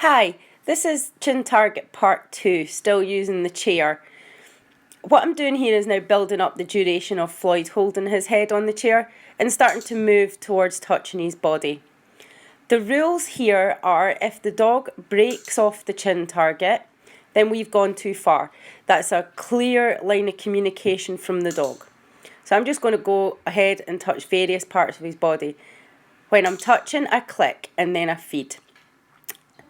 Hi, this is Chin Target Part 2, still using the chair. What I'm doing here is now building up the duration of Floyd holding his head on the chair and starting to move towards touching his body. The rules here are if the dog breaks off the chin target, then we've gone too far. That's a clear line of communication from the dog. So I'm just going to go ahead and touch various parts of his body. When I'm touching, I click and then I feed.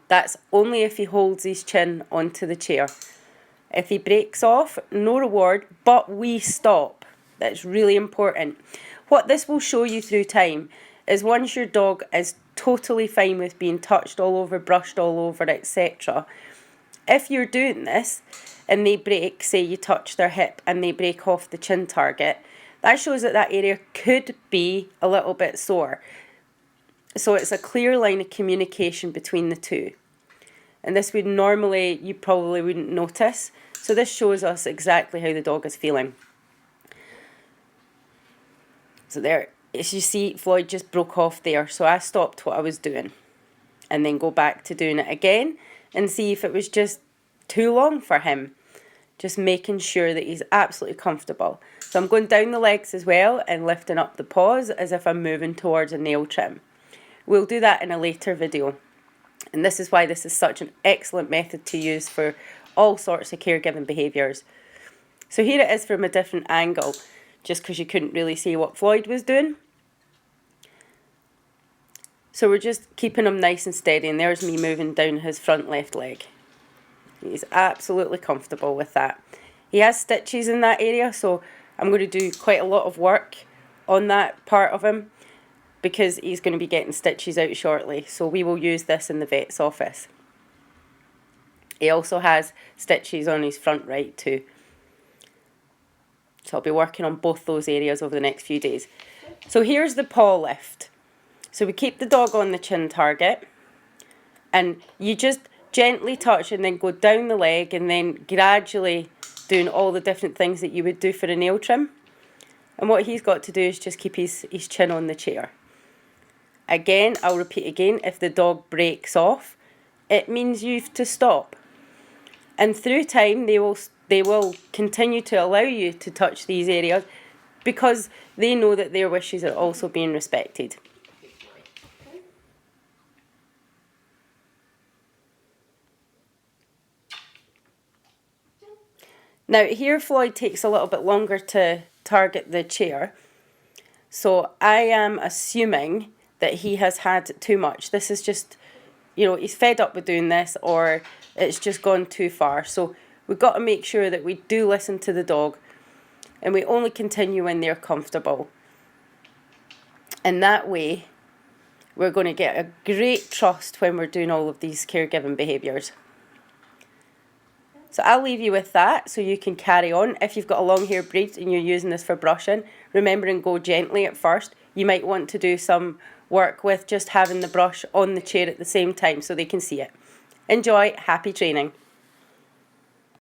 That's only if he holds his chin onto the chair. If he breaks off, no reward, but we stop. That's really important. What this will show you through time is once your dog is totally fine with being touched all over, brushed all over, etc. If you're doing this and they break, say you touch their hip and they break off the chin target, that shows that that area could be a little bit sore. So it's a clear line of communication between the two. And this would normally, you probably wouldn't notice. So this shows us exactly how the dog is feeling. So there, as you see, Floyd just broke off there. So I stopped what I was doing. And then go back to doing it again and see if it was just too long for him. Just making sure that he's absolutely comfortable. So I'm going down the legs as well and lifting up the paws as if I'm moving towards a nail trim. We'll do that in a later video. And this is why this is such an excellent method to use for all sorts of caregiving behaviours. So here it is from a different angle, just because you couldn't really see what Floyd was doing. So we're just keeping him nice and steady, and there's me moving down his front left leg. He's absolutely comfortable with that. He has stitches in that area, so I'm going to do quite a lot of work on that part of him, because he's going to be getting stitches out shortly. So we will use this in the vet's office. He also has stitches on his front right too. So I'll be working on both those areas over the next few days. So here's the paw lift. So we keep the dog on the chin target. And you just gently touch and then go down the leg and then gradually doing all the different things that you would do for a nail trim. And what he's got to do is just keep his chin on the chair. Again, I'll repeat again, if the dog breaks off, it means you've to stop. And through time, they will continue to allow you to touch these areas because they know that their wishes are also being respected. Now here Floyd takes a little bit longer to target the chair. So I am assuming that he has had too much. This is just, he's fed up with doing this, or it's just gone too far. So we've got to make sure that we do listen to the dog and we only continue when they're comfortable. And that way, we're going to get a great trust when we're doing all of these caregiving behaviours. So I'll leave you with that so you can carry on. If you've got a long hair braid and you're using this for brushing, remember and go gently at first. You might want to do some work with just having the brush on the chair at the same time so they can see it. Enjoy, happy training.